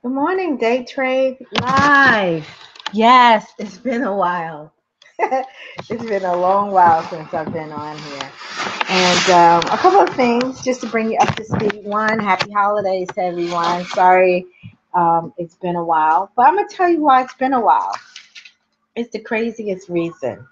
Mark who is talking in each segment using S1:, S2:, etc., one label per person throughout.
S1: Good morning, Day Trade Live. Yes, it's been a while. It's been a long while since I've been on here. And a couple of things just to bring you up to speed. One, happy holidays to everyone. Sorry it's been a while, but I'm going to tell you why it's been a while. It's the craziest reason.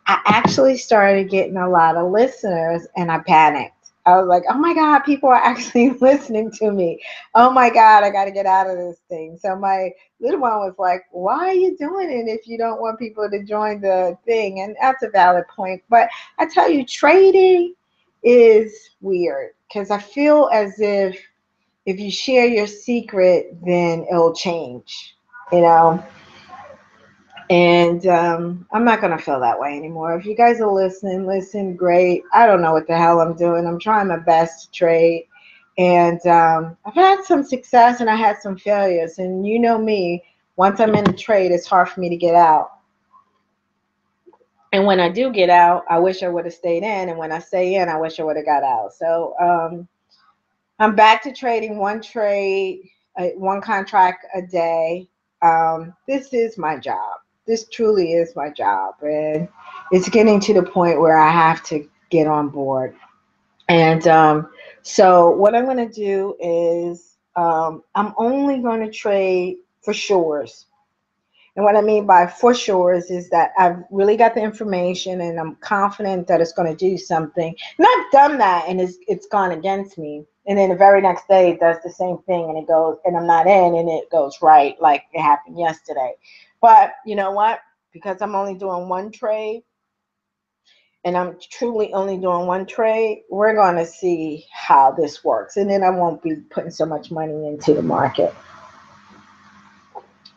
S1: I actually started getting a lot of listeners and I panicked. I was like, oh my God, people are actually listening to me. Oh my God, I got to get out of this thing. So my little one was like, why are you doing it if you don't want people to join the thing? And that's a valid point. But I tell you, trading is weird because I feel as if you share your secret, then it'll change, you know? And I'm not going to feel that way anymore. If you guys are listening, listen, great. I don't know what the hell I'm doing. I'm trying my best to trade. And I've had some success and I had some failures. And you know me, once I'm in a trade, it's hard for me to get out. And when I do get out, I wish I would have stayed in. And when I stay in, I wish I would have got out. So I'm back to trading one trade, one contract a day. This is my job. This truly is my job. And it's getting to the point where I have to get on board. And so what I'm going to do is I'm only going to trade for shores. And what I mean by for sure is that I've really got the information and I'm confident that it's going to do something. And I've done that and it's gone against me. And then the very next day it does the same thing and it goes, and I'm not in and it goes right like it happened yesterday. But you know what? Because I'm only doing one trade and I'm truly only doing one trade, we're going to see how this works. And then I won't be putting so much money into the market.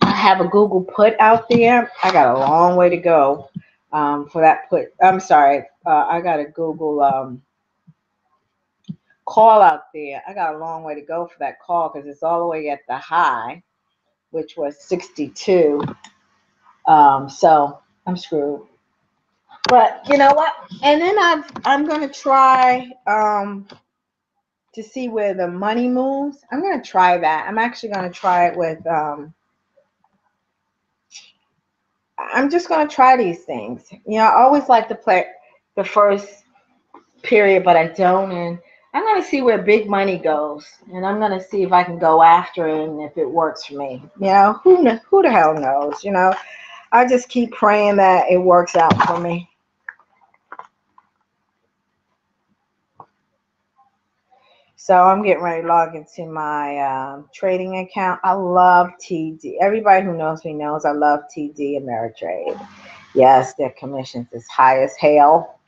S1: I have a Google put out there. I got a long way to go for that put. I'm sorry. I got a Google call out there. I got a long way to go for that call because it's all the way at the high, which was 62. So I'm screwed. But you know what? And then I'm going to try to see where the money moves. I'm going to try that. I'm actually going to try it with I'm just going to try these things. You know, I always like to play the first period, but I don't. And I'm going to see where big money goes. And I'm going to see if I can go after it and if it works for me. You know, who the hell knows? You know, I just keep praying that it works out for me. So I'm getting ready to log into my trading account. I love TD. Everybody who knows me knows I love TD Ameritrade. Yes, their commissions is high as hell.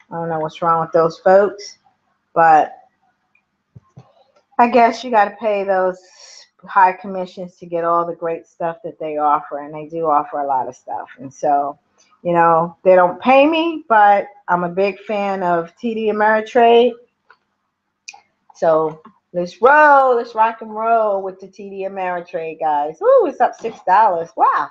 S1: I don't know what's wrong with those folks, but I guess you got to pay those high commissions to get all the great stuff that they offer, and they do offer a lot of stuff. And so, you know, they don't pay me, but I'm a big fan of TD Ameritrade. So let's roll, let's rock and roll with the TD Ameritrade, guys. Ooh, it's up $6. Wow.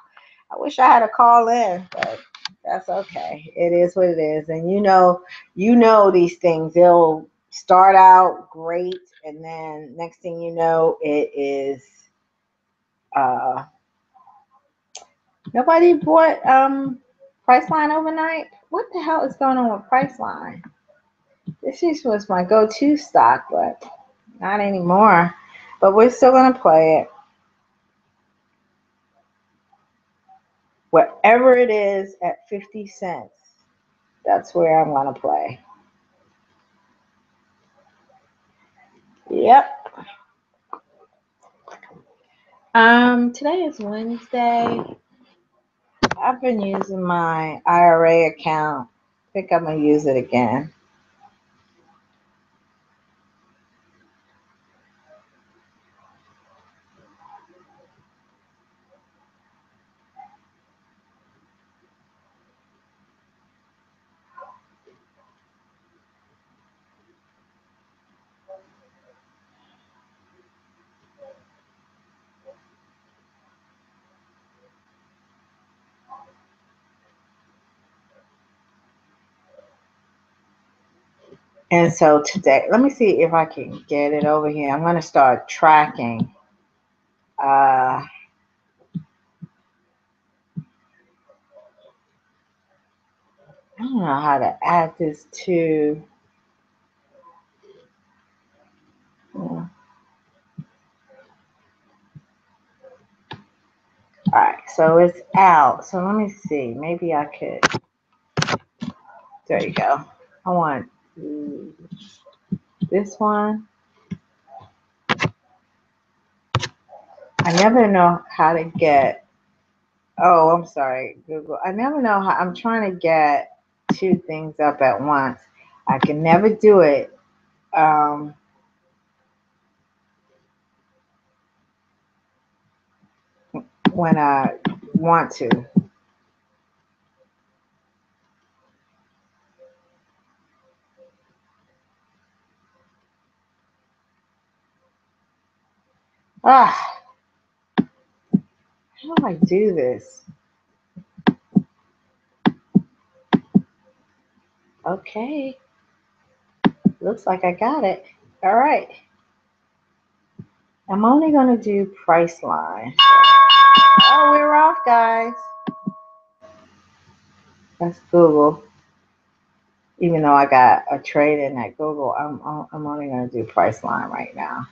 S1: I wish I had a call in, but that's okay. It is what it is. And you know these things. They'll start out great, and then next thing you know, it is nobody bought Priceline overnight. What the hell is going on with Priceline? This was my go-to stock, but not anymore. But we're still going to play it. Whatever it is at 50 cents, that's where I'm going to play. Yep. Today is Wednesday. I've been using my IRA account. I think I'm going to use it again. And so today, let me see if I can get it over here. I'm going to start tracking I don't know how to add this to. All right, so it's out. So let me see. Maybe I could. There you go. I want this one. I never know how to get. Oh, I'm sorry, Google. I never know how. I'm trying to get two things up at once. I can never do it. When I want to. Ah, how do I do this? Okay, looks like I got it. All right. I'm only going to do Priceline. Oh, we're off, guys. That's Google. Even though I got a trade in at Google, I'm only going to do Priceline right now.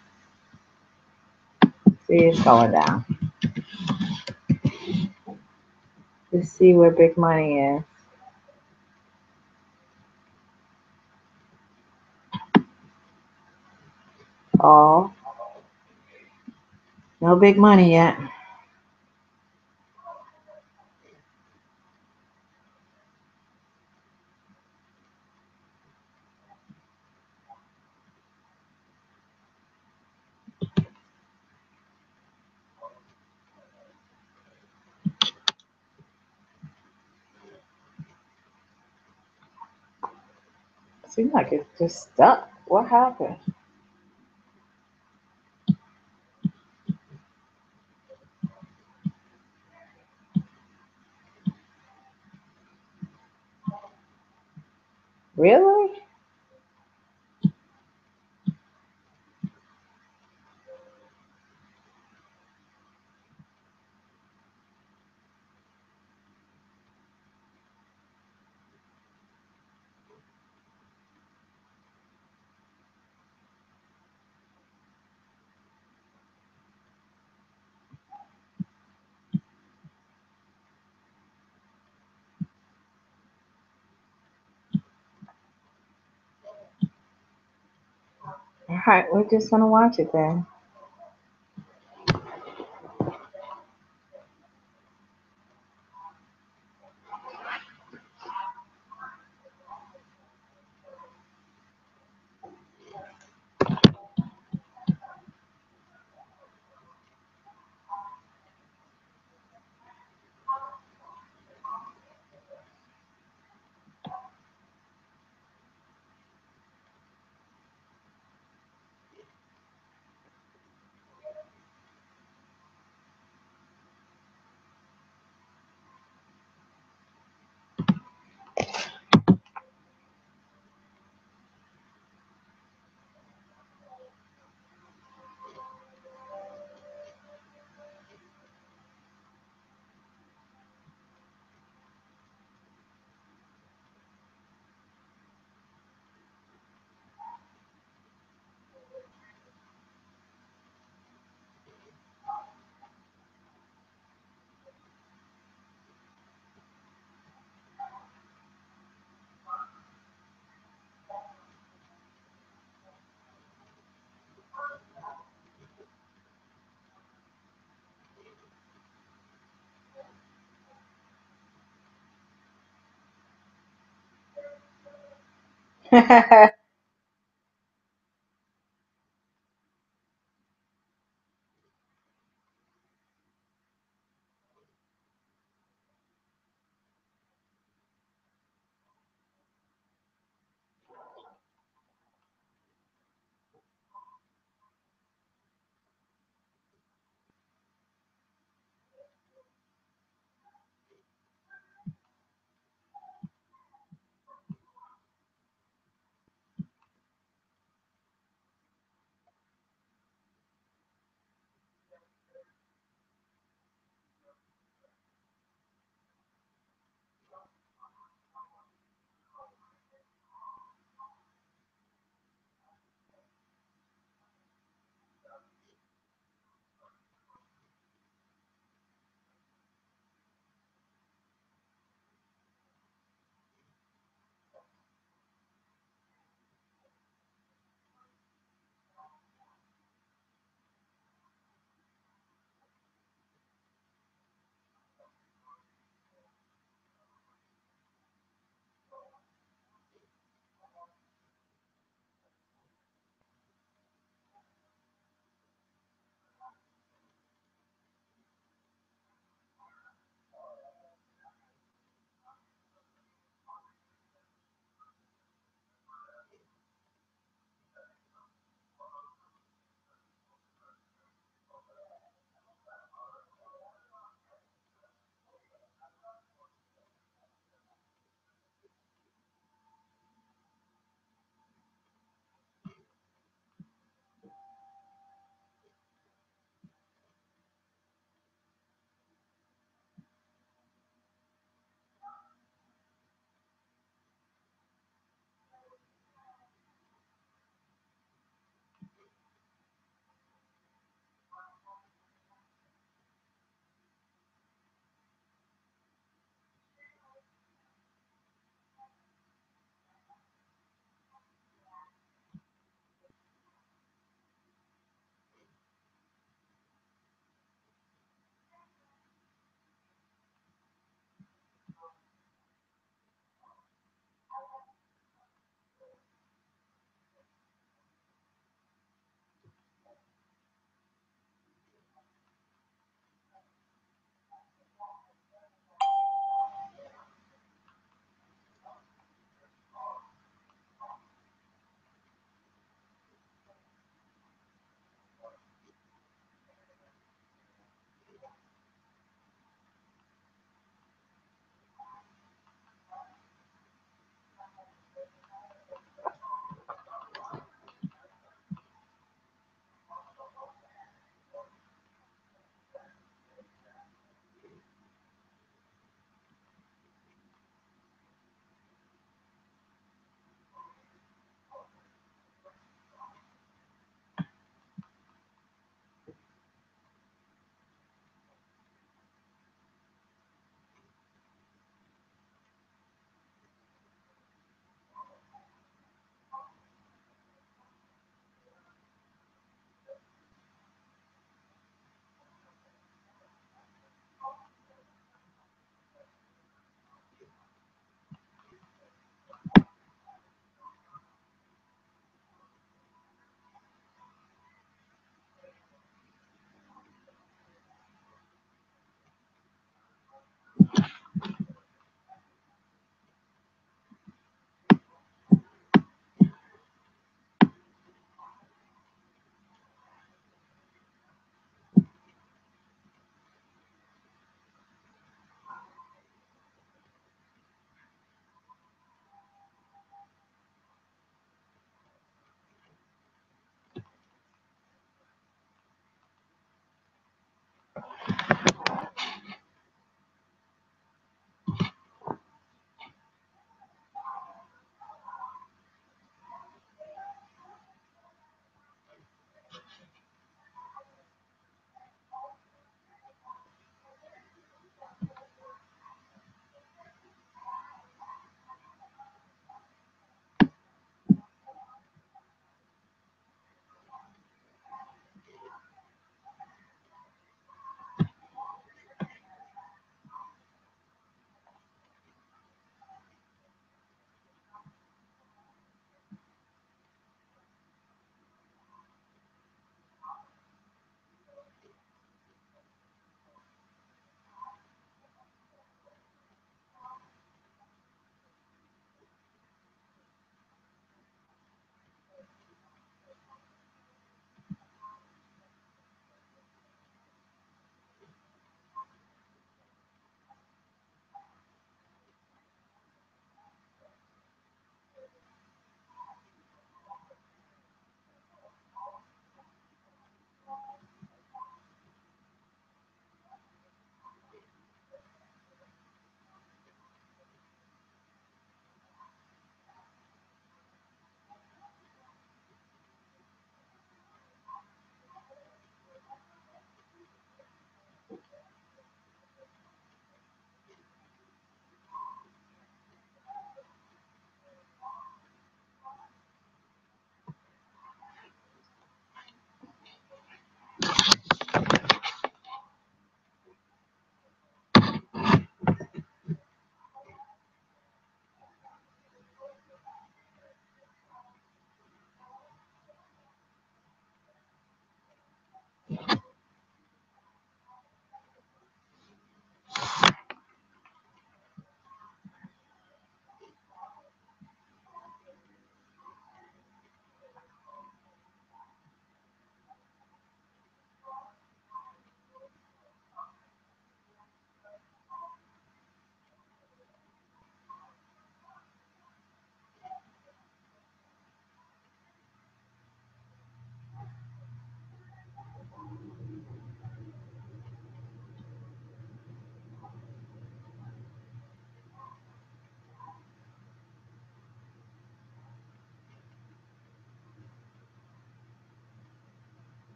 S1: See, it's going down. Let's see where big money is. Oh, no big money yet. Seems like it's just stuck. What happened? Really? All right, we're just going to watch it then.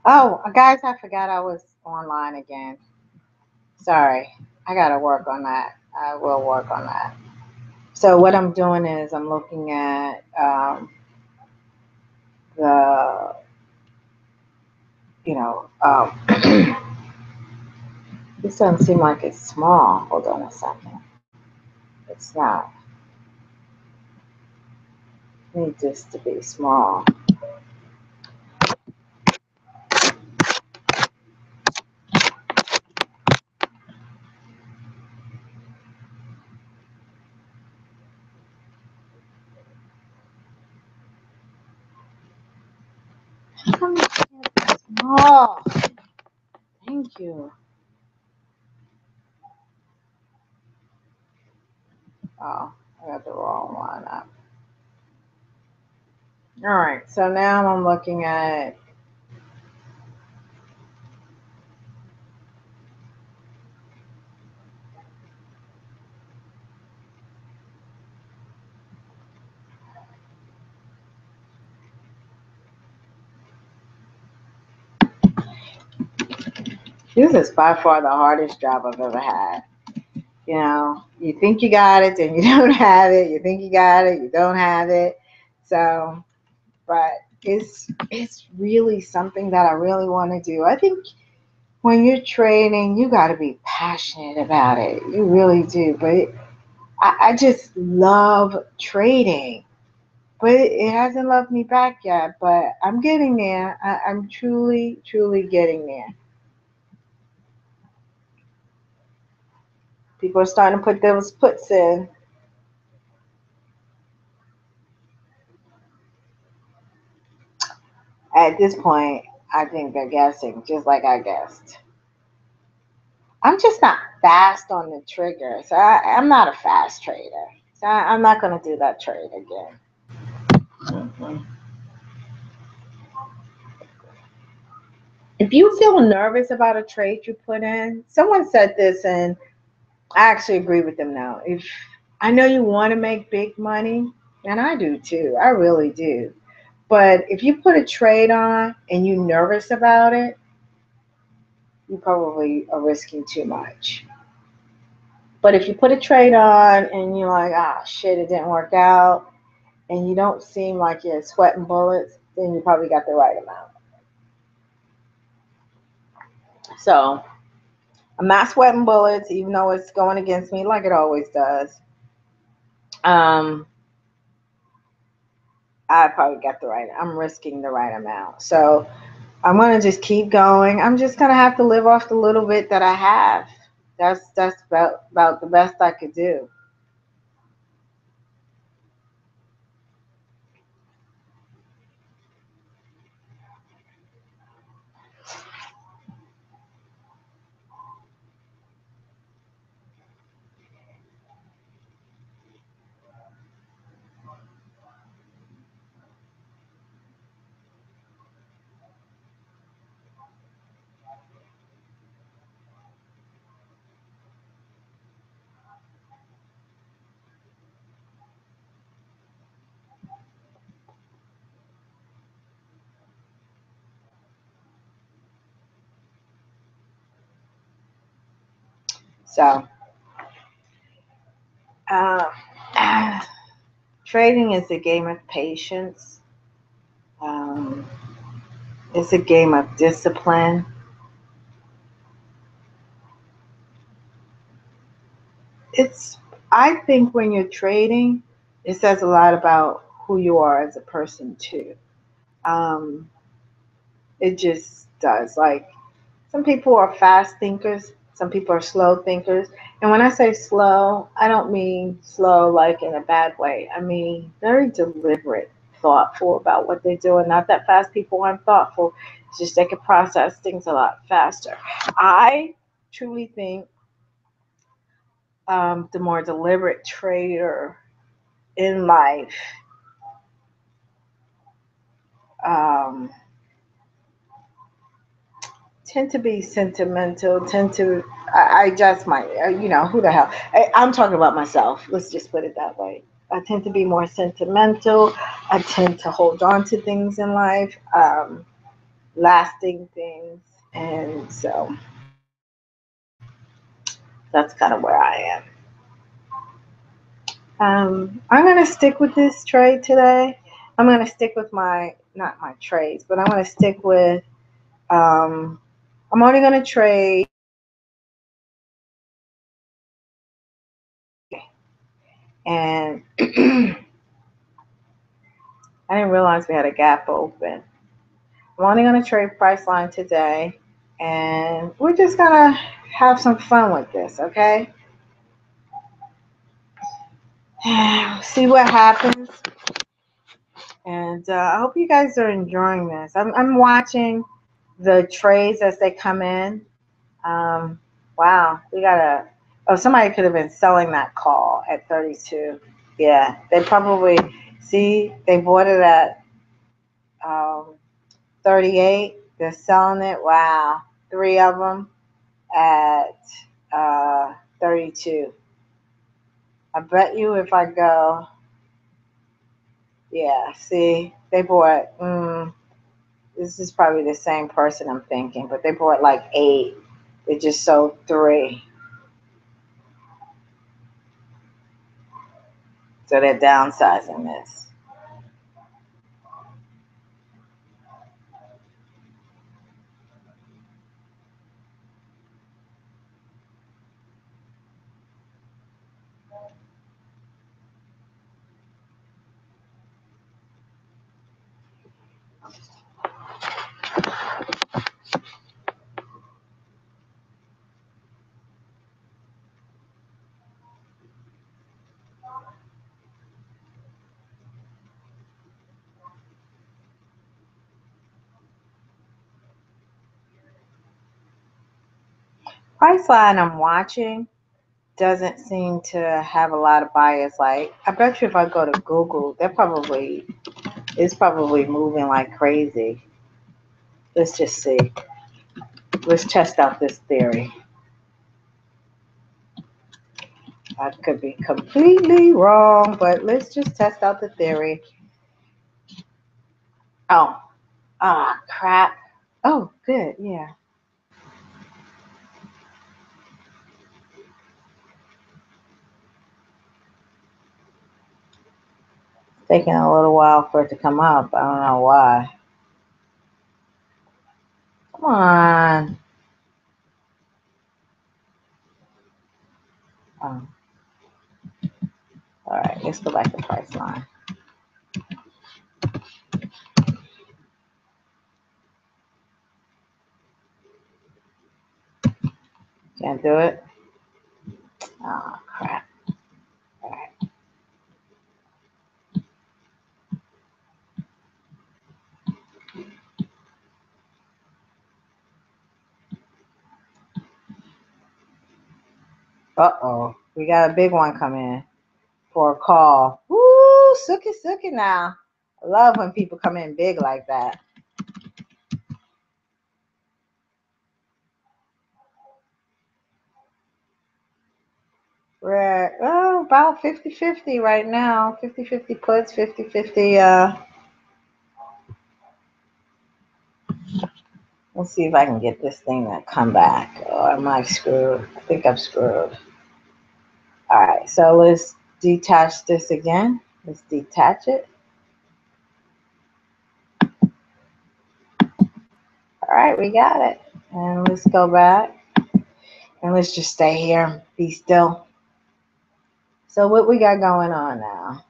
S1: Oh, guys, I forgot I was online again. Sorry. I got to work on that. I will work on that. So what I'm doing is I'm looking at the, you know, this doesn't seem like it's small. Hold on a second. It's not. I need this to be small. How come it's small? Thank you. Oh, I got the wrong one up. All right, so now I'm looking at this is by far the hardest job I've ever had. You know, you think you got it, then you don't have it. You think you got it, you don't have it. So, but it's really something that I really want to do. I think when you're trading, you got to be passionate about it. You really do. But I just love trading. But it hasn't loved me back yet. But I'm getting there. I'm truly, truly getting there. People are starting to put those puts in. At this point, I think they're guessing, just like I guessed. I'm just not fast on the trigger, so I'm not a fast trader. So I'm not going to do that trade again. Mhm. If you feel nervous about a trade you put in, someone said this, and I actually agree with them now. If I know you want to make big money, and I do too, I really do. But if you put a trade on and you're nervous about it, you probably are risking too much. But if you put a trade on and you're like, ah, shit, it didn't work out, and you don't seem like you're sweating bullets, then you probably got the right amount. So I'm not sweating bullets, even though it's going against me like it always does. Um, I probably got the right. I'm risking the right amount. So I'm gonna just keep going. I'm just gonna have to live off the little bit that I have. That's about the best I could do. So uh, trading is a game of patience. Um, it's a game of discipline. It's I think when you're trading, it says a lot about who you are as a person too. Um, it just does. Like some people are fast thinkers, some people are slow thinkers. And when I say slow, I don't mean slow like in a bad way. I mean very deliberate, thoughtful about what they're doing. Not that fast people aren't thoughtful. It's just they can process things a lot faster. I truly think the more deliberate trader in life um, tend to be sentimental, I just might, who the hell? I'm talking about myself. Let's just put it that way. I tend to be more sentimental. I tend to hold on to things in life, lasting things. And so that's kind of where I am. I'm going to stick with this trade today. I'm going to stick with not my trades, but I'm going to stick with, I'm only going to trade and I didn't realize we had a gap open. I'm only going to trade Priceline today, and we're just going to have some fun with this, okay? See what happens. And I hope you guys are enjoying this. I'm watching the trades as they come in. Wow, we got somebody could have been selling that call at 32. Yeah, they probably, see, they bought it at 38. They're selling it. Wow, 3 of them at 32. I bet you if I go, yeah, see, they bought, this is probably the same person I'm thinking, but they bought like 8. They just sold 3. So they're downsizing this. Priceline I'm watching doesn't seem to have a lot of buyers. Like, I bet you if I go to Google, it's probably moving like crazy. Let's just see. Let's test out this theory. I could be completely wrong, but let's just test out the theory. Oh, crap. Oh, good, yeah. It's taking a little while for it to come up. I don't know why. Come on. Oh. All right, let's go back to Priceline. Can't do it? Oh, crap. All right. Uh-oh. We got a big one coming in for a call. Woo, sookie now. I love when people come in big like that. We're at about 50-50 right now. 50-50 puts, 50-50. Let's see if I can get this thing to come back. Oh, am I screwed? I think I'm screwed. All right, so let's detach this again. Let's detach it. All right, we got it. And let's go back. And let's just stay here, be still. So what we got going on now?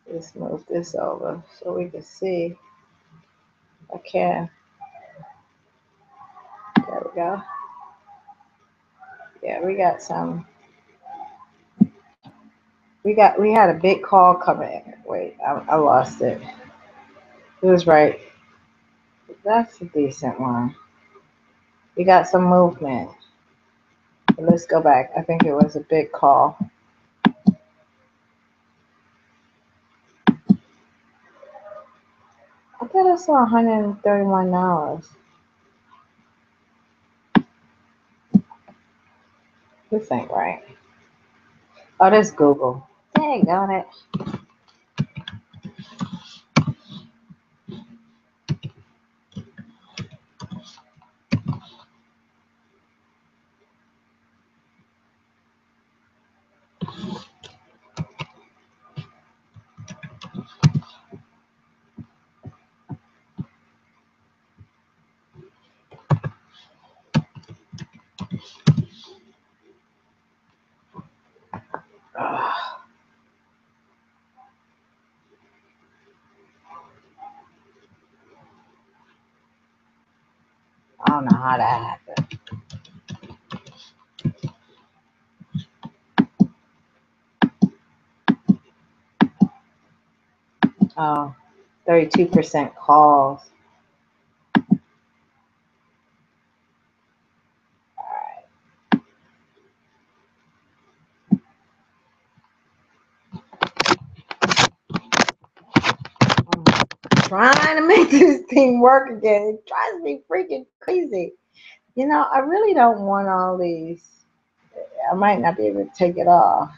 S1: Let's move this over so we can see. Okay. There we go. Yeah, we got some. We had a big call coming. Wait, I lost it. It was right. That's a decent one. We got some movement. Let's go back. I think it was a big call. I thought I saw $131. This ain't right. Oh, that's Google. Dang on it. Ugh, I don't know how that happened. Oh, 32% calls. I'm trying to make this thing work again. It drives me freaking crazy. You know, I really don't want all these. I might not be able to take it off.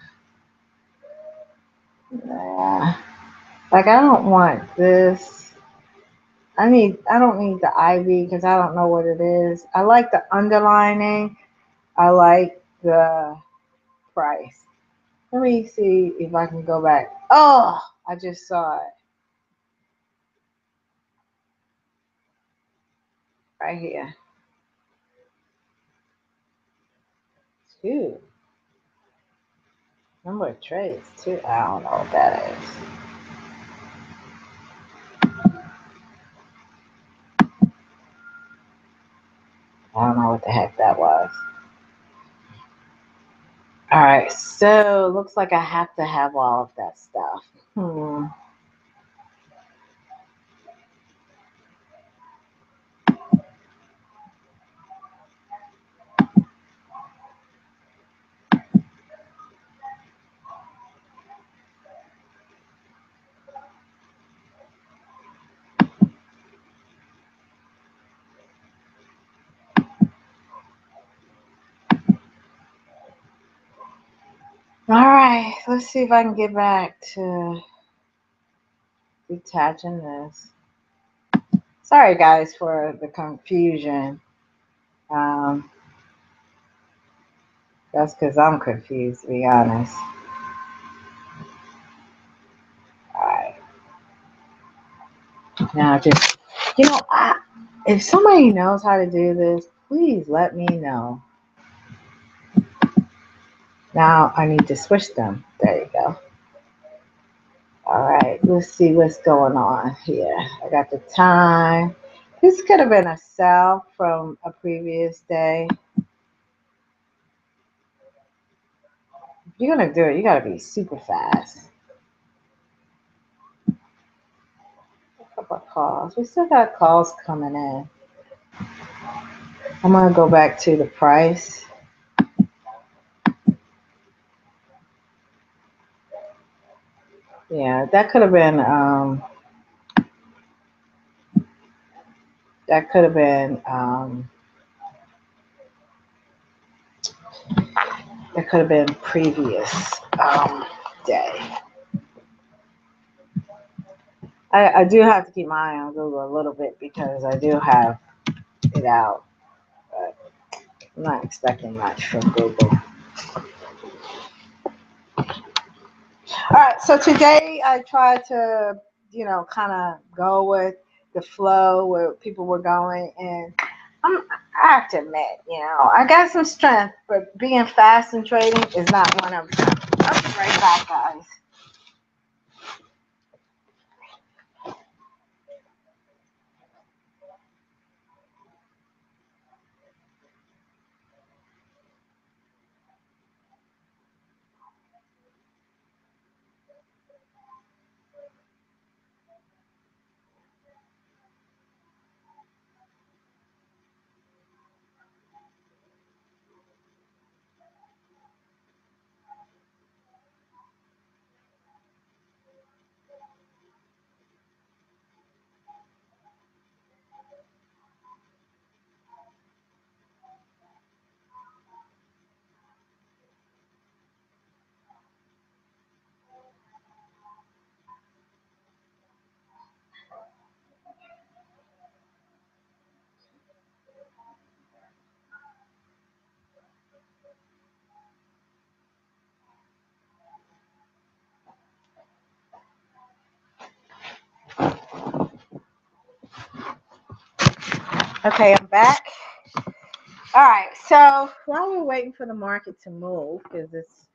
S1: Nah. Like, I don't want this. I don't need the ivy because I don't know what it is. I like the underlining. I like the price. Let me see if I can go back. Oh, I just saw it right here. Two. Number of trades, too. I don't know what that is. I don't know what the heck that was. All right, so looks like I have to have all of that stuff. All right, let's see if I can get back to detaching this. Sorry, guys, for the confusion. That's because I'm confused, to be honest. All right. Now, just, you know, if somebody knows how to do this, please let me know. Now, I need to switch them. There you go. All right, let's see what's going on here. I got the time. This could have been a sell from a previous day. If you're going to do it, you got to be super fast. A couple of calls. We still got calls coming in. I'm going to go back to the price. Yeah, that could have been that could have been that could have been previous day. I do have to keep my eye on Google a little bit because I do have it out, but I'm not expecting much from Google. All right, so today I tried to, kind of go with the flow where people were going, and I have to admit, I got some strength, but being fast in trading is not one of them. I'll be right back, guys. Okay, I'm back. All right, so while we're waiting for the market to move, because it's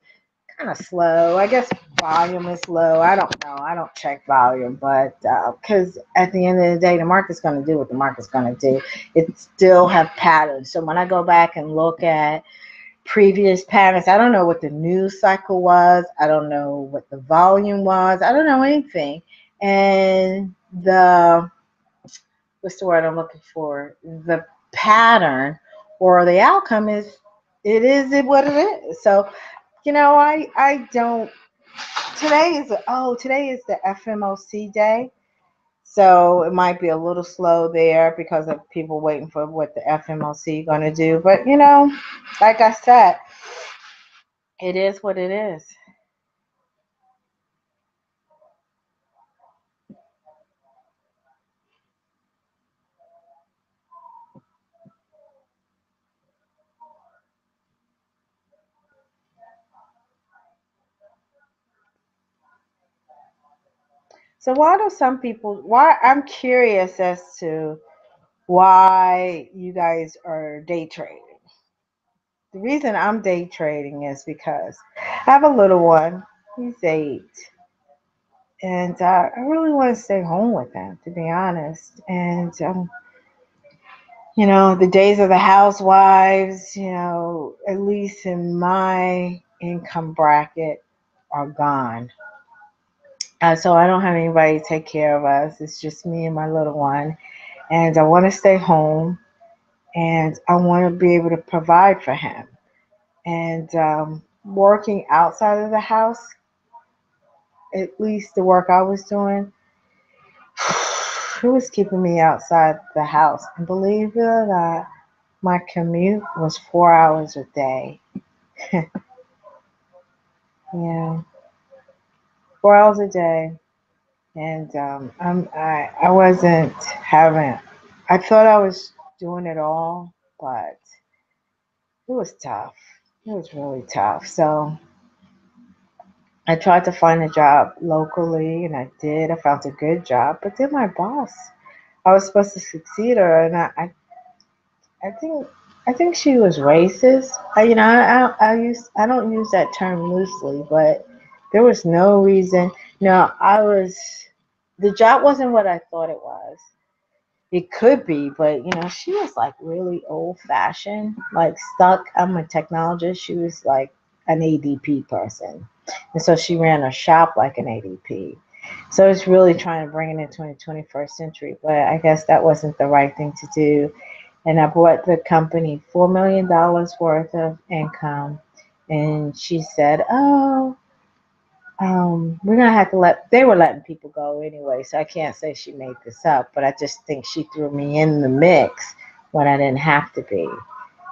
S1: kind of slow, I guess volume is low. I don't know. I don't check volume, but because at the end of the day, the market's going to do what the market's going to do. It still have patterns. So when I go back and look at previous patterns, I don't know what the news cycle was. I don't know what the volume was. I don't know anything. And the what's the word I'm looking for? The pattern or the outcome is it is what it is. So, I don't today is the FMOC day. So it might be a little slow there because of people waiting for what the FMOC going to do. But like I said, it is what it is. So why I'm curious as to why you guys are day trading. The reason I'm day trading is because I have a little one. He's 8. And I really want to stay home with him, to be honest. And, the days of the housewives, at least in my income bracket, are gone. So I don't have anybody to take care of us. It's just me and my little one. And I want to stay home and I want to be able to provide for him. And working outside of the house, at least the work I was doing, it was keeping me outside the house. And believe it or not, my commute was 4 hours a day. Yeah, 4 hours a day. And I wasn't having, I thought I was doing it all, but it was tough. It was really tough. So I tried to find a job locally and I did. I found a good job. But then my boss, I was supposed to succeed her, and I think I think she was racist. I don't use that term loosely, but there was no reason. No, the job wasn't what I thought it was. It could be, but she was like really old fashioned, like stuck. I'm a technologist. She was like an ADP person. And so she ran a shop like an ADP. So it's really trying to bring it into the 21st century. But I guess that wasn't the right thing to do. And I brought the company $4 million worth of income. And she said, "Oh, we're gonna have to they were letting people go anyway, so I can't say she made this up, but I just think she threw me in the mix when I didn't have to be.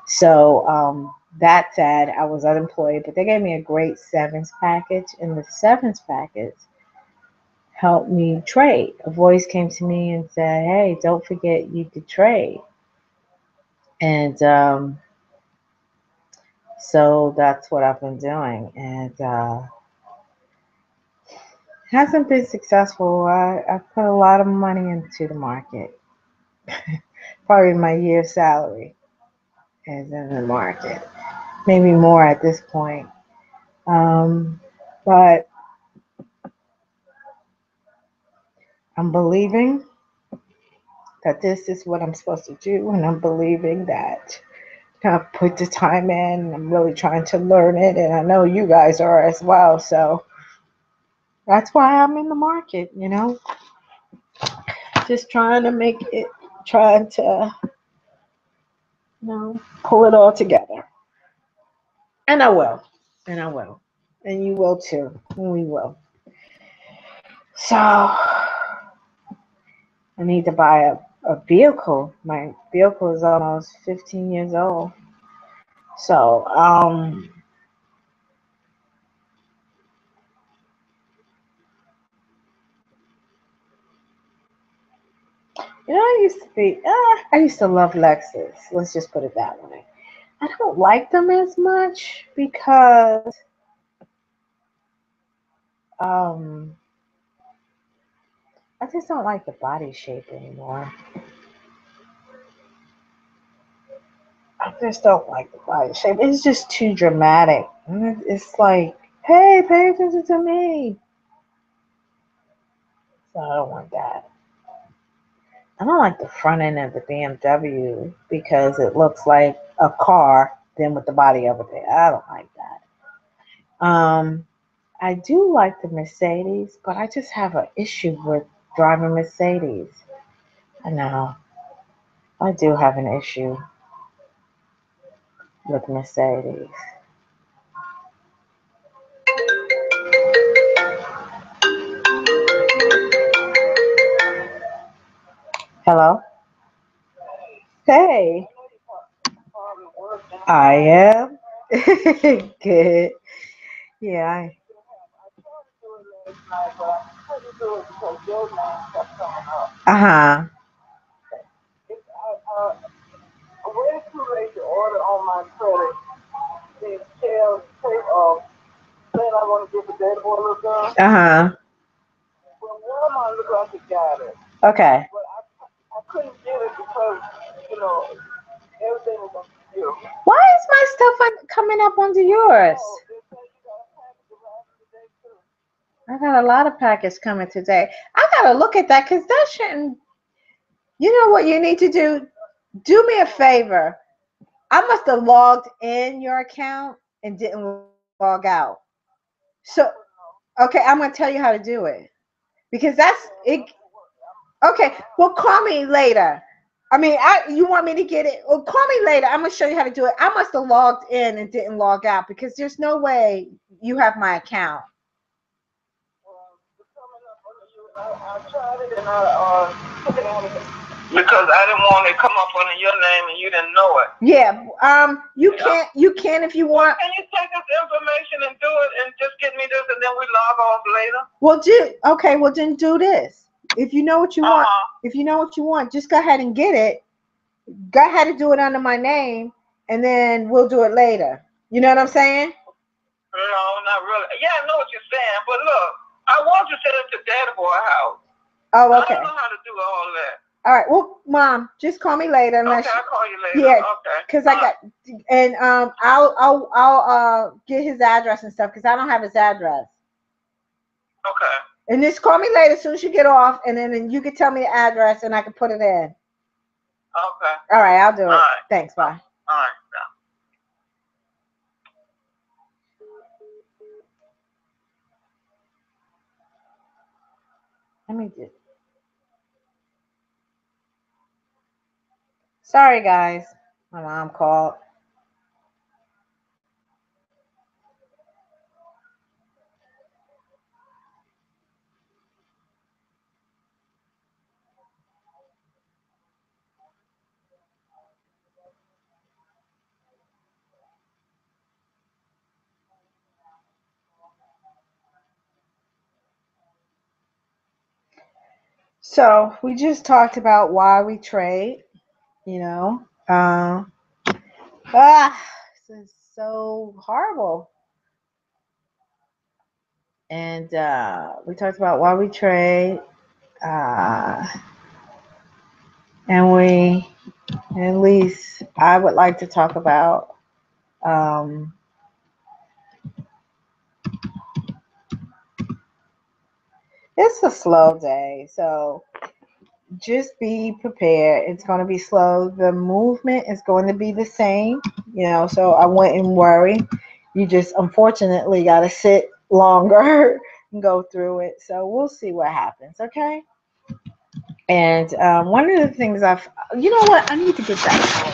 S1: So that said, I was unemployed, but they gave me a great severance package, and the severance package helped me trade. A voice came to me and said, "Hey, don't forget you could trade." And so that's what I've been doing, and hasn't been successful. I put a lot of money into the market. Probably my year's salary is in the market, maybe more at this point. But I'm believing that this is what I'm supposed to do, and I'm believing that I've put the time in. I'm really trying to learn it, and I know you guys are as well. So that's why I'm in the market. Just trying to make it, trying to, pull it all together. And I will. And I will. And you will too. And we will. So I need to buy a vehicle. My vehicle is almost 15 years old. So, I used to love Lexus. Let's just put it that way. I don't like them as much because um, I just don't like the body shape anymore. just don't like the body shape. It's just too dramatic. It's like, hey, pay attention to me. So I don't want that. I don't like the front end of the BMW because it looks like a car, then with the body of it. I don't like that. I do like the Mercedes, but I just have an issue with driving Mercedes. I know. I do have an issue with Mercedes. Hello? Hey, I am. Good. Yeah. Uh-huh. Uh-huh. Okay. Why is my stuff coming up under yours? I got a lot of packets coming today. I gotta look at that because that shouldn't. You know what you need to do? Do me a favor. I must have logged in your account and didn't log out. So, okay, I'm gonna tell you how to do it because that's it. Okay, well, call me later. I mean, you want me to get it? Well, call me later. I'm gonna show you how to do it. I must have logged in and didn't log out because there's no way you have my account. Because I didn't want it to come up under your name and you didn't know it. Yeah, you can if you want. Can you take this information and do it and just get me this and then we log off later? Well then do this. If you know what you want, if you know what you want, just go ahead and get it. Go ahead and do it under my name, and then we'll do it later. You know what I'm saying? No, not really. Yeah, I know what you're saying, but look, I want to send it to Dad Boy House. Oh, okay. I don't know how to do all that. All right. Well, Mom, just call me later. Okay, I'll call you later. Yeah. Okay. Because I got and I'll get his address and stuff because I don't have his address. Okay. And just call me later as soon as you get off, and then you can tell me the address and I can put it in. Okay. All right, I'll do it. Right. Thanks. Bye. All right. Let me do. Sorry, guys. My mom called. So we just talked about why we trade. You know, this is so horrible. And we talked about why we trade. Uh, and at least I would like to talk about it's a slow day. So just be prepared. It's going to be slow. The movement is going to be the same, so I wouldn't worry. You just unfortunately got to sit longer and go through it. So we'll see what happens, okay? And one of the things you know what? I need to get that out.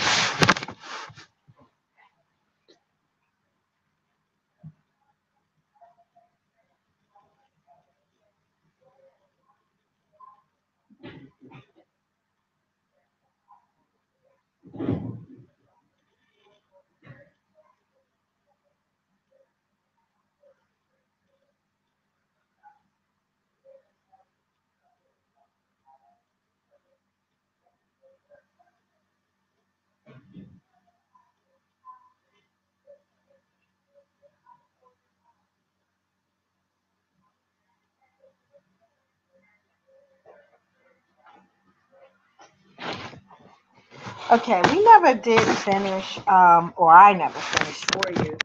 S1: Okay, we never did finish, or I never finished for you,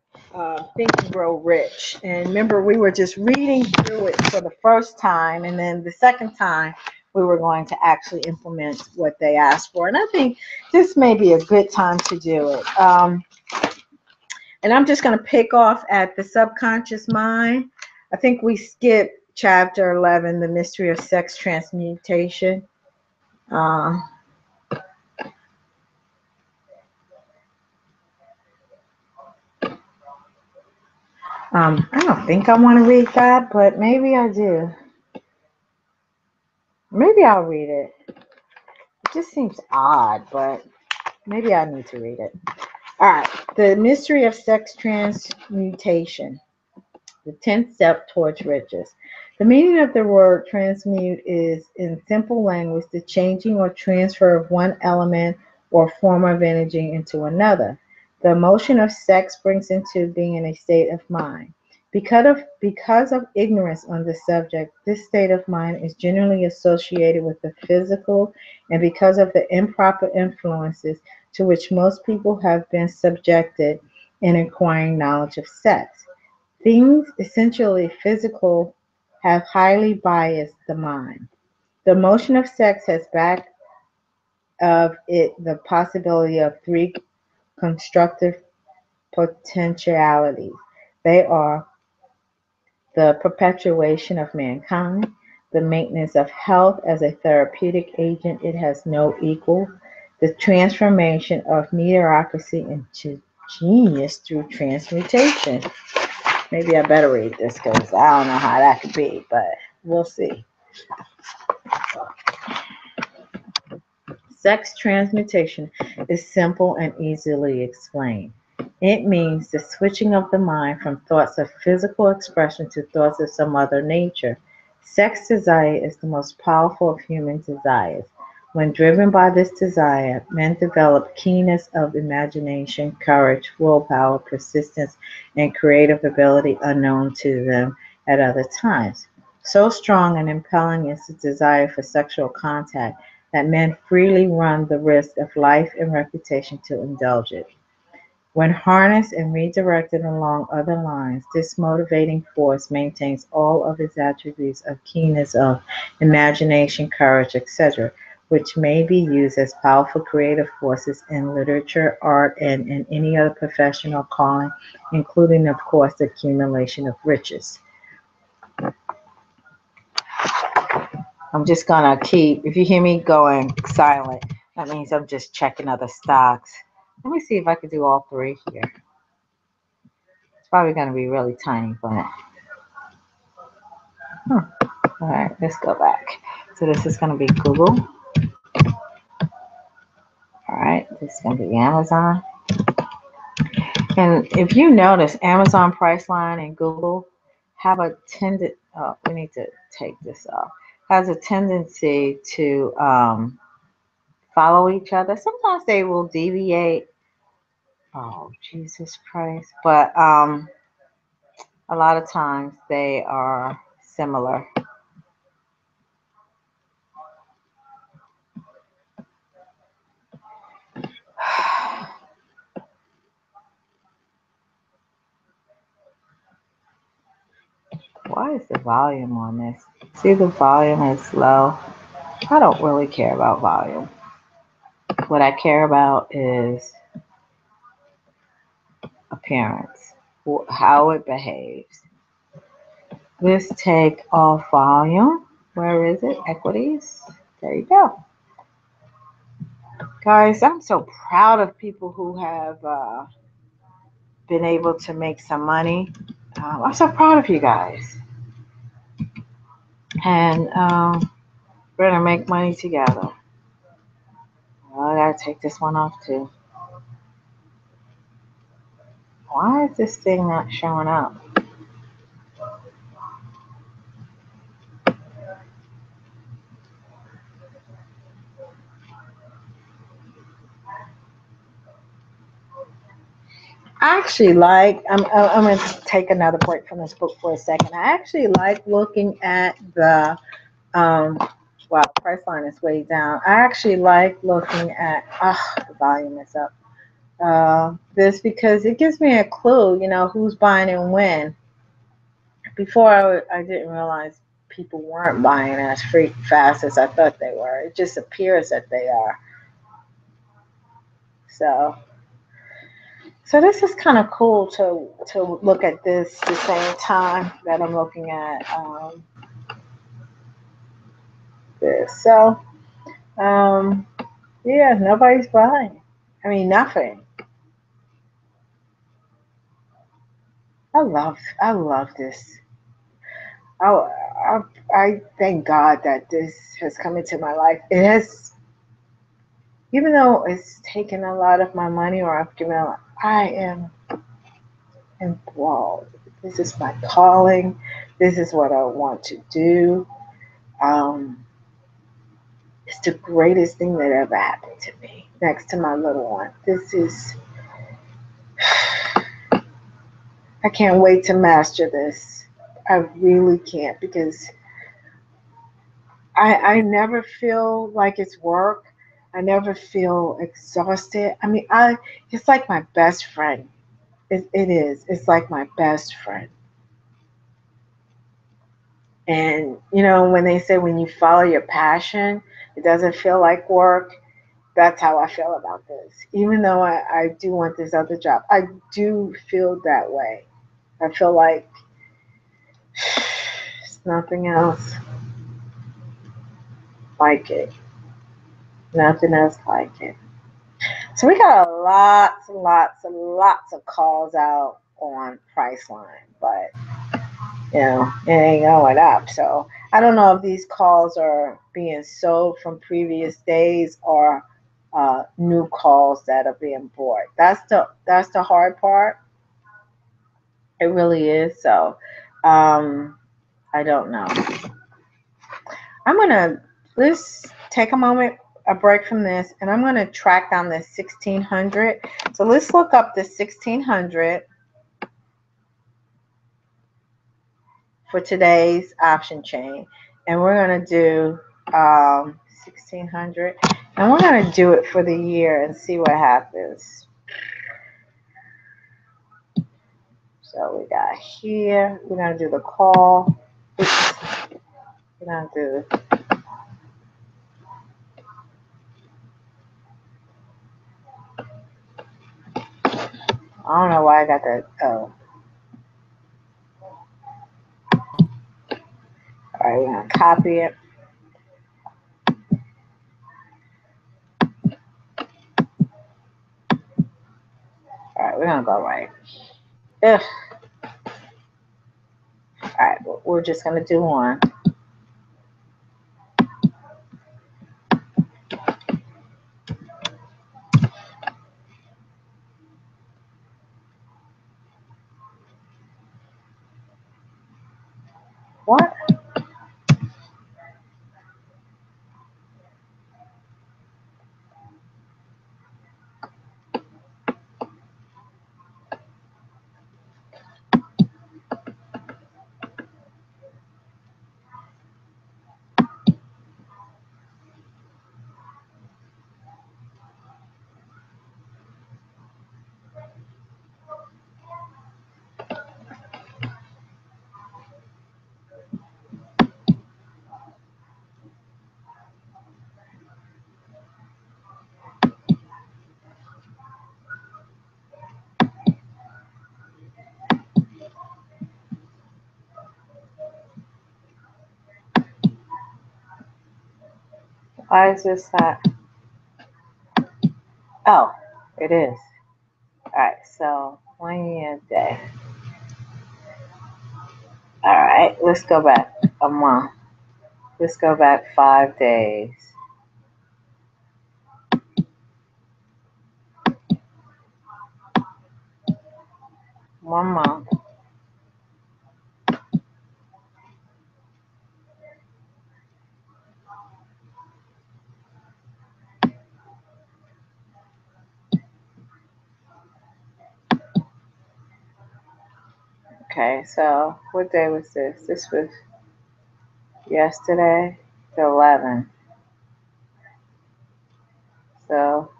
S1: Think and Grow Rich. And remember, we were just reading through it for the first time, and then the second time we were going to actually implement what they asked for. And I think this may be a good time to do it. And I'm just going to pick off at the subconscious mind. I think we skipped chapter 11, The Mystery of Sex Transmutation. Um, I don't think I want to read that, but maybe I do. Maybe I'll read it. It just seems odd, but maybe I need to read it. All right. The Mystery of Sex Transmutation, the 10th step towards riches. The meaning of the word transmute is, in simple language, the changing or transfer of one element or form of energy into another. The emotion of sex brings into being a state of mind. Because of ignorance on the subject, this state of mind is generally associated with the physical, and because of the improper influences to which most people have been subjected in acquiring knowledge of sex. Things essentially physical have highly biased the mind. The motion of sex has back of it the possibility of three constructive potentialities. They are the perpetuation of mankind, the maintenance of health as a therapeutic agent, it has no equal, the transformation of mediocrity into genius through transmutation. Maybe I better read this because I don't know how that could be, but we'll see. Sex transmutation is simple and easily explained. It means the switching of the mind from thoughts of physical expression to thoughts of some other nature. Sex desire is the most powerful of human desires. When driven by this desire, men develop keenness of imagination, courage, willpower, persistence, and creative ability unknown to them at other times. So strong and impelling is the desire for sexual contact that men freely run the risk of life and reputation to indulge it. When harnessed and redirected along other lines, this motivating force maintains all of its attributes of keenness of imagination, courage, etc., which may be used as powerful creative forces in literature, art, and in any other professional calling, including, of course, the accumulation of riches. I'm just gonna keep, if you hear me going silent, that means I'm just checking other stocks. Let me see if I can do all three here. It's probably gonna be really tiny, but all right, let's go back. So this is gonna be Google. All right, this is gonna be Amazon. And if you notice, Amazon Priceline and Google have a tendency, oh, we need to take this off, has a tendency to follow each other. Sometimes they will deviate. Oh, Jesus Christ. But a lot of times they are similar. Why is the volume on this? See, the volume is low. I don't really care about volume. What I care about is appearance, how it behaves. Let's take off volume. Where is it? Equities. There you go. Guys, I'm so proud of people who have been able to make some money. I'm so proud of you guys. And we're going to make money together. Well, I got to take this one off too. Why is this thing not showing up? I actually like, I'm going to take another break from this book for a second. I actually like looking at the Wow, Priceline is way down. I actually like looking at, the volume is up. This because it gives me a clue, who's buying and when. Before I didn't realize people weren't buying as fast as I thought they were. It just appears that they are. So, so this is kind of cool to look at this the same time that I'm looking at this. So, um, yeah, nobody's buying. I mean, nothing. I love this. I thank God that this has come into my life. It has, even though it's taken a lot of my money or I've given a lot, I am enthralled. This is my calling. This is what I want to do. Um, it's the greatest thing that ever happened to me, next to my little one. This is, I can't wait to master this. I really can't because I never feel like it's work. I never feel exhausted. I mean, it's like my best friend. It is. It's like my best friend. And when they say when you follow your passion, it doesn't feel like work. That's how I feel about this. Even though I do want this other job, I do feel that way. I feel like it's nothing else like it. Nothing else like it. So we got lots and lots and lots of calls out on Priceline, but it ain't going up. So I don't know if these calls are being sold from previous days or new calls that are being bought. That's the hard part. It really is. So I don't know. I'm gonna let's take a moment, a break from this, and I'm gonna track down this 1600. So let's look up the 1600 for today's option chain, and we're gonna do 1600, and we're gonna do it for the year and see what happens. So we got here. We're gonna do the call. Oops. We're gonna do. I don't know why I got that. Oh. All right, we're gonna copy it. All right, we're gonna go right. Ugh. All right, we're just gonna do one. What? Why is this not? Oh, it is. All right, so 1 year day. All right, let's go back a month. Let's go back 5 days. 1 month. Okay, so what day was this? This was yesterday. to 11. So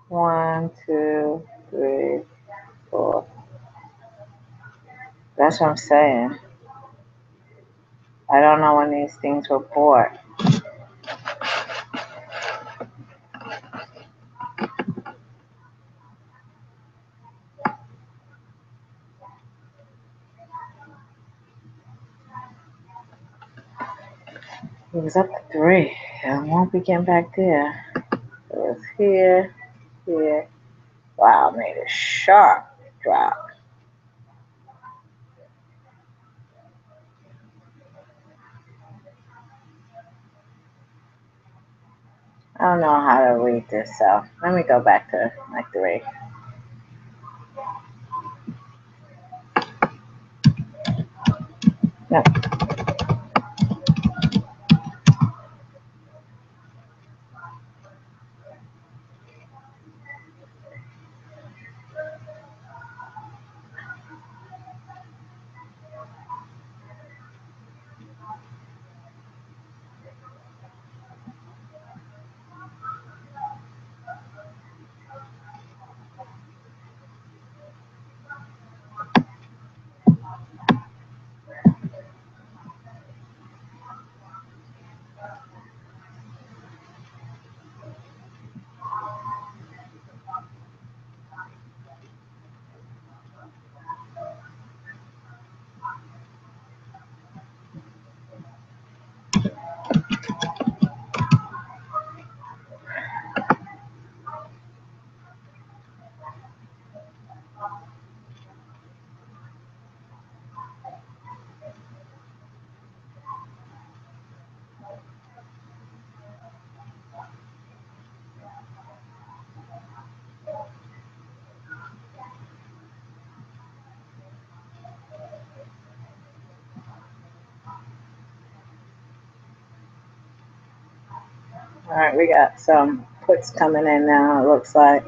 S1: 1, 2, 3, 4. That's what I'm saying. I don't know when these things were bought. It was up to 3. I won't be getting back there. It was here, here. Wow, made a sharp drop. I don't know how to read this, so let me go back to my 3. No. All right, we got some puts coming in now, it looks like.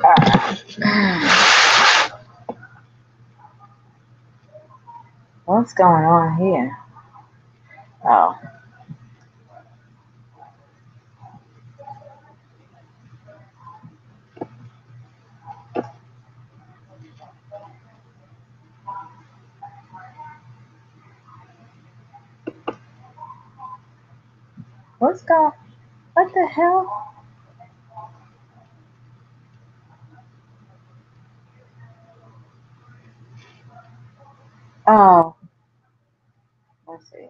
S1: All right. What's going on here? Oh. What the hell? Oh, let's see.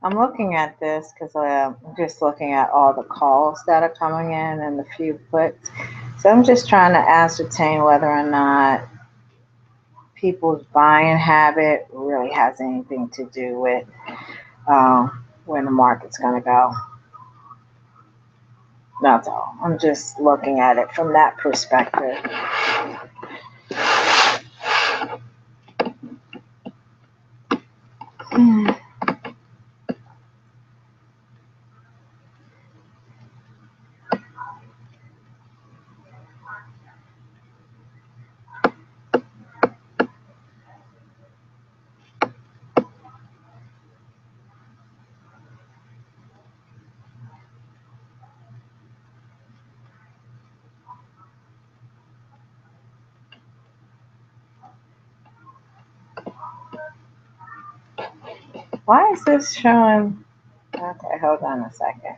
S1: I'm looking at this because I'm just looking at all the calls that are coming in and the few puts. So I'm just trying to ascertain whether or not people's buying habit really has anything to do with where the market's going to go. That's all. I'm just looking at it from that perspective. Why is this showing? Okay, hold on a second.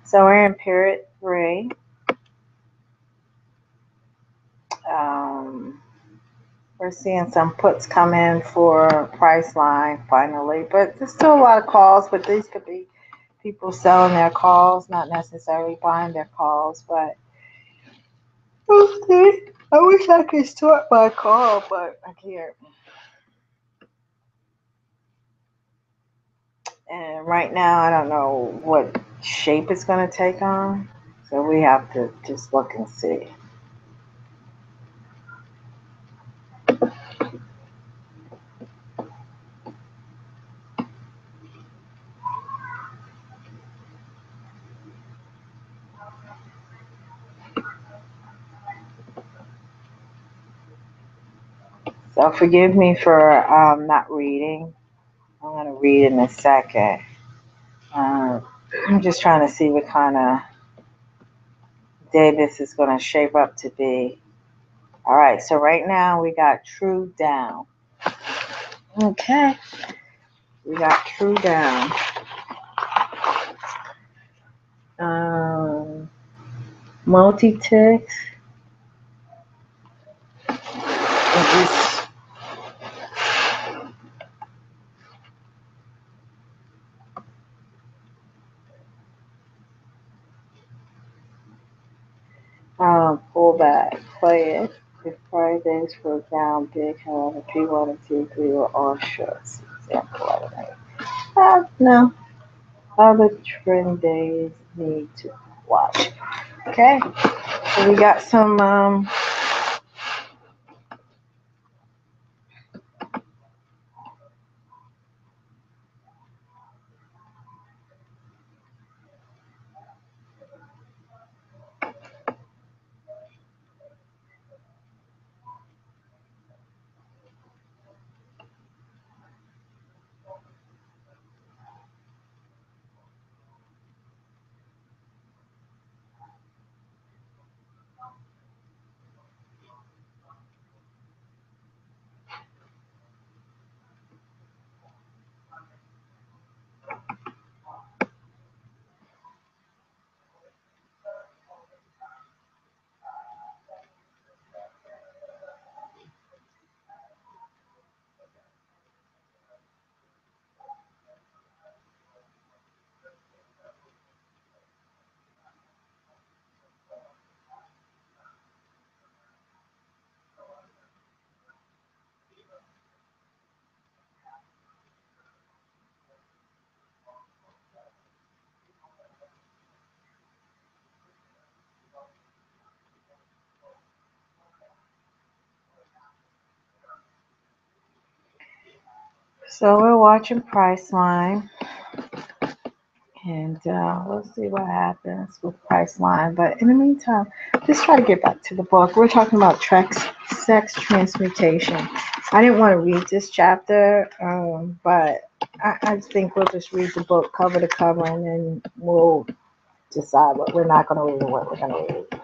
S1: So we're in period 3. We're seeing some puts come in for Priceline finally, but there's still a lot of calls. But these could be people selling their calls, not necessarily buying their calls. But okay, I wish I could sort my call, but I can't. And right now, I don't know what shape it's going to take on, so we have to just look and see. So forgive me for not reading. I'm going to read in a second. I'm just trying to see what kind of day this is going to shape up to be. All right, so right now we got true down. Okay, we got true down. Multi-ticks. Pull back, play it. If Fridays were down big, however, P1 and T3 were all shorts. Example of it. No, other trend days need to watch. Okay, so we got some so we're watching Priceline. And we'll see what happens with Priceline. But in the meantime, let's try to get back to the book. We're talking about sex transmutation. I didn't want to read this chapter, but I think we'll just read the book cover to cover, and then we'll decide what we're not going to read and what we're going to read.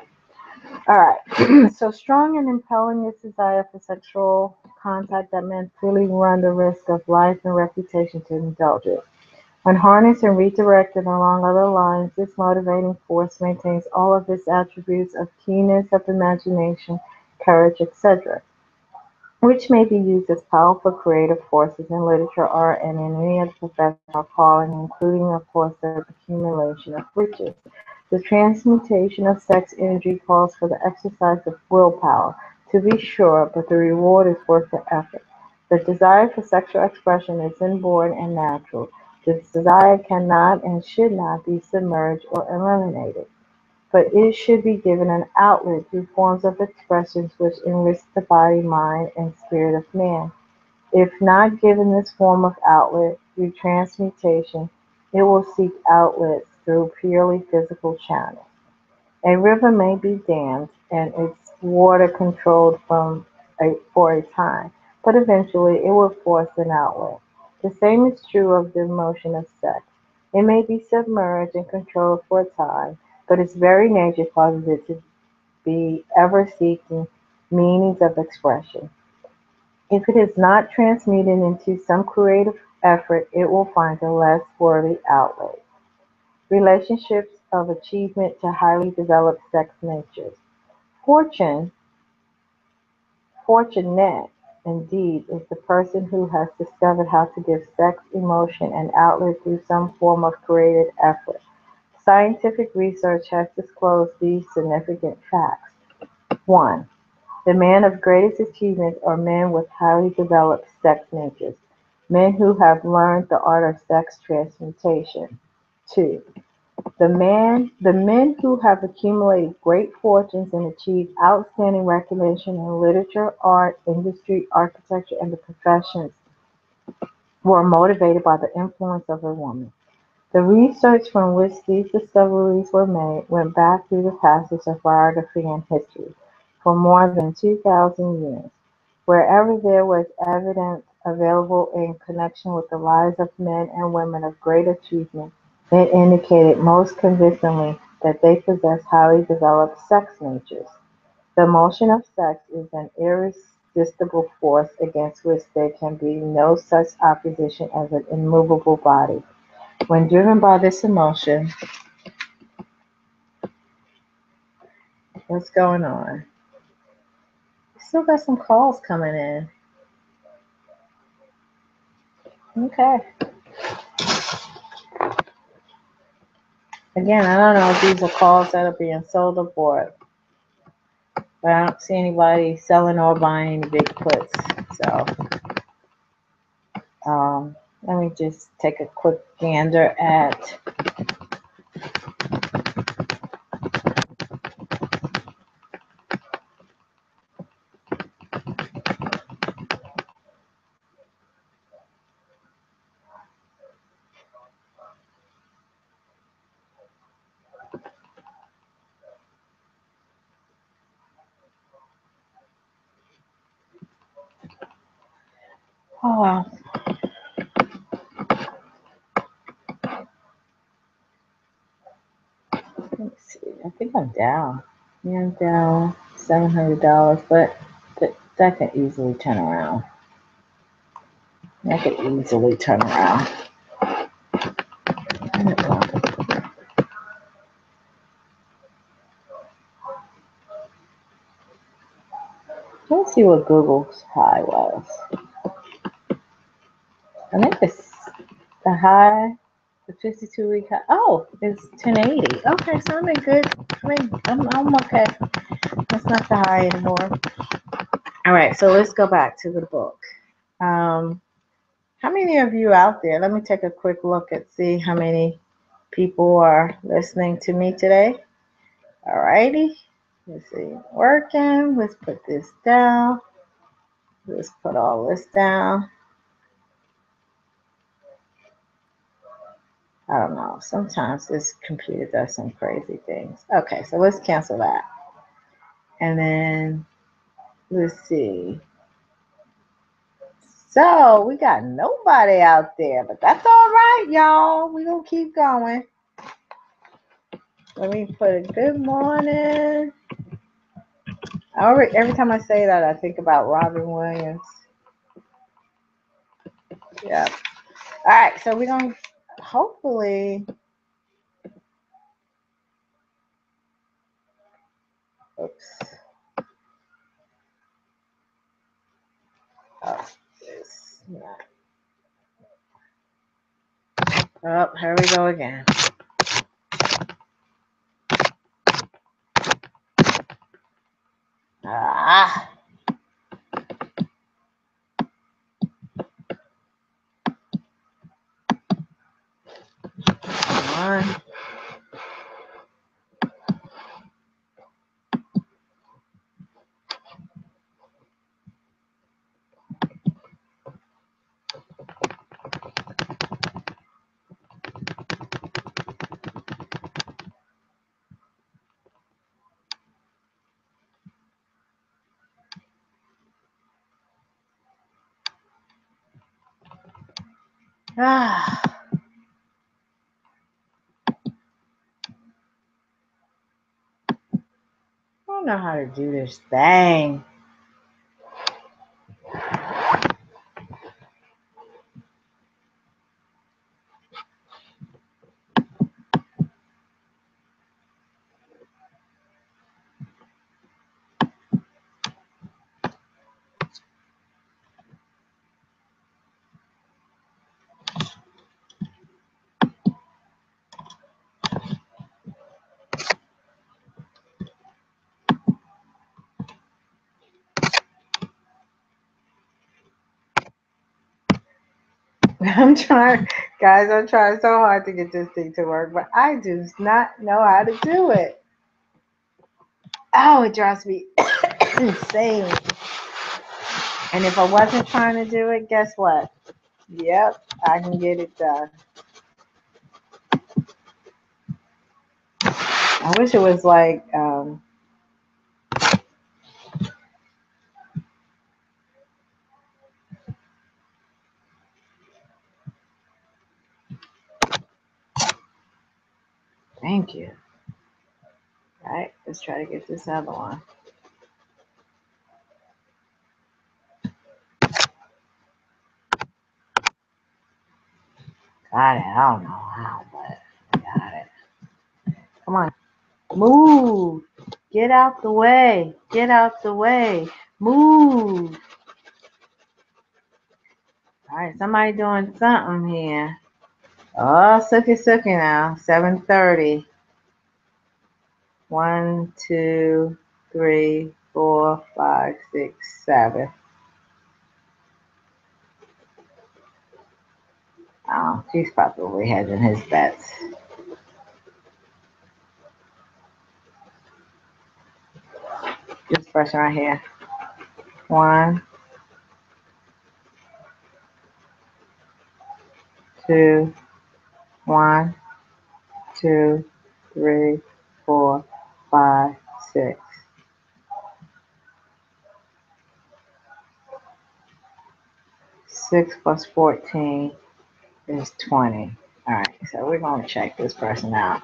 S1: All right. So strong and impelling is desire for sexual contact that men freely run the risk of life and reputation to indulge it. When harnessed and redirected along other lines, this motivating force maintains all of its attributes of keenness of imagination, courage, etc., which may be used as powerful creative forces in literature, art, and in any other professional calling, including, of course, the accumulation of riches. The transmutation of sex energy calls for the exercise of willpower, to be sure, but the reward is worth the effort. The desire for sexual expression is inborn and natural. This desire cannot and should not be submerged or eliminated, but it should be given an outlet through forms of expressions which enrich the body, mind, and spirit of man. If not given this form of outlet through transmutation, it will seek outlets through purely physical channels. A river may be dammed and its water controlled for a time, but eventually it will force an outlet. The same is true of the emotion of sex. It may be submerged and controlled for a time, but its very nature causes it to be ever seeking meanings of expression. If it is not transmuted into some creative effort, it will find a less worthy outlet. Relationships of achievement to highly developed sex natures. Fortune, fortunate indeed, is the person who has discovered how to give sex, emotion, an outlet through some form of creative effort. Scientific research has disclosed these significant facts. 1. The men of greatest achievement are men with highly developed sex natures, men who have learned the art of sex transmutation. 2. The men who have accumulated great fortunes and achieved outstanding recognition in literature, art, industry, architecture, and the professions were motivated by the influence of a woman. The research from which these discoveries were made went back through the passage of biography and history for more than 2,000 years. Wherever there was evidence available in connection with the lives of men and women of great achievement, it indicated most convincingly that they possessed highly developed sex natures. The motion of sex is an irresistible force against which there can be no such opposition as an immovable body. When driven by this emotion, what's going on? Still got some calls coming in. Okay. Again, I don't know if these are calls that are being sold or bought, but I don't see anybody selling or buying any big puts. So let me just take a quick gander at. Oh, wow. Let me see. I think I'm down. Yeah, I'm down $700, but that can easily turn around. That could easily turn around. Let's see what Google's high was. I think the high, the 52-week high. Oh, it's 1080. Okay, so I'm in good. I'm okay. That's not the high anymore. All right, so let's go back to the book. How many of you out there? Let me take a quick look and see how many people are listening to me today. All righty. Let's see. Working. Let's put this down. Let's put all this down. I don't know. Sometimes this computer does some crazy things. Okay, so let's cancel that. And then let's see. So we got nobody out there, but that's all right, y'all. We're going to keep going. Let me put a good morning. Every time I say that, I think about Robin Williams. Yeah. All right, so we're going to hopefully. Oops. Oh, it's not. Oh, here we go again. Ah. Come on. Ah. I don't know how to do this thing. I'm trying, guys, I'm trying so hard to get this thing to work, but I do not know how to do it. Oh, it drives me insane. And if I wasn't trying to do it, guess what? Yep, I can get it done. I wish it was like, thank you. All right, let's try to get this other one. Got it. I don't know how, but I got it. Come on. Move. Get out the way. Get out the way. Move. All right, somebody doing something here. Oh, sucky now. 7:30. 1, 2, 3, 4, 5, 6, 7. Oh, he's probably hedging his bets. This person right here. 1, 2, 1, 2, 3, 4, 5, 6. 6 plus 14 is 20. All right, so we're going to check this person out.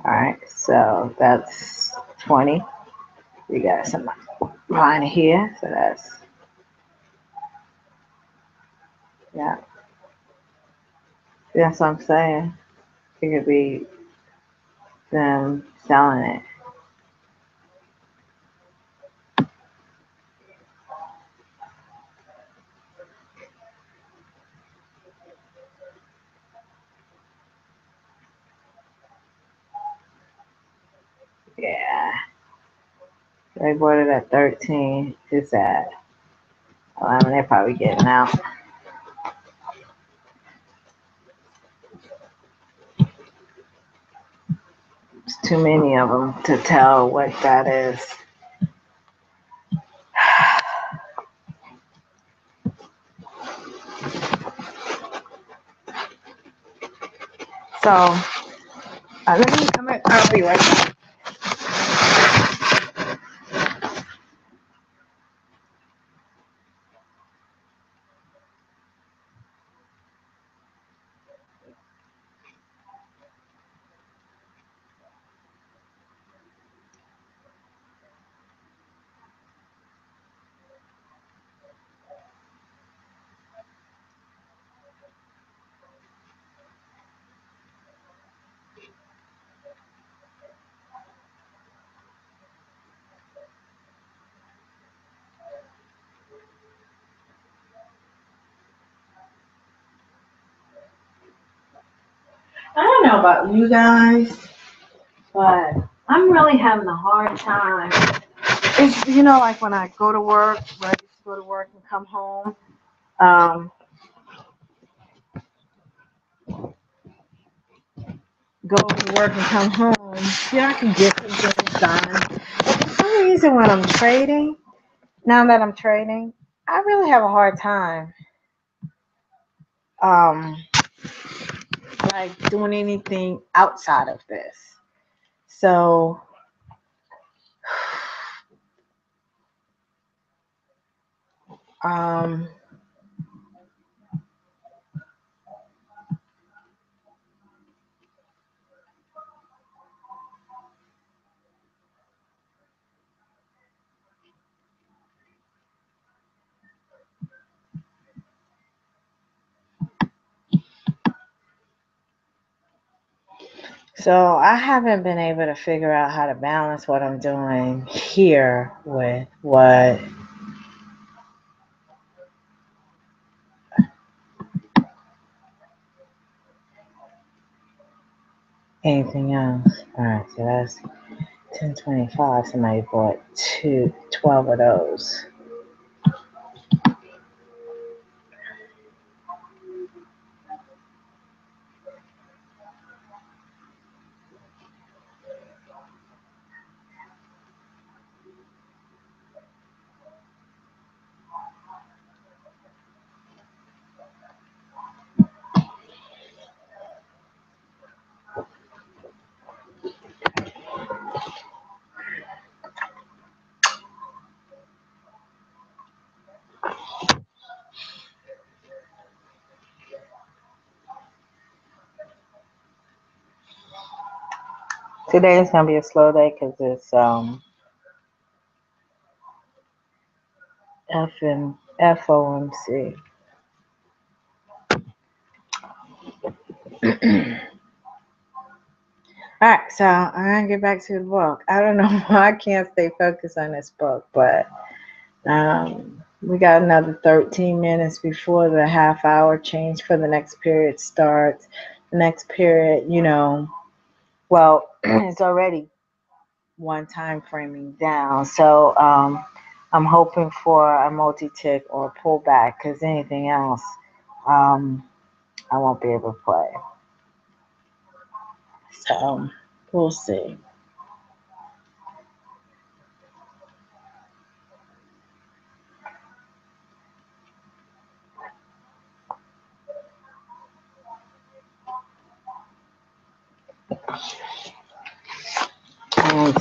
S1: All right, so that's 20. We got some line here, so yeah. That's what I'm saying. It could be them selling it. Yeah. They bought it at 13. It's at 11. They're probably getting out. There's too many of them to tell what that is. So, I'll be right back. I don't know about you guys, but I'm really having a hard time. It's, like when I go to work, ready to go to work and come home, go to work and come home, I can get some things done. But for some reason, when I'm trading, now that I'm trading, I really have a hard time, like doing anything outside of this. So, um, So I haven't been able to figure out how to balance what I'm doing here with what anything else. All right, so that's 1025. Somebody bought 12 of those. Today is gonna be a slow day because it's FOMC. All right, so I'm gonna get back to the book. I don't know why I can't stay focused on this book, but we got another 13 minutes before the half hour change for the next period starts. The next period, well, it's already one time framing down. So I'm hoping for a multi-tick or a pullback because anything else, I won't be able to play. So we'll see. And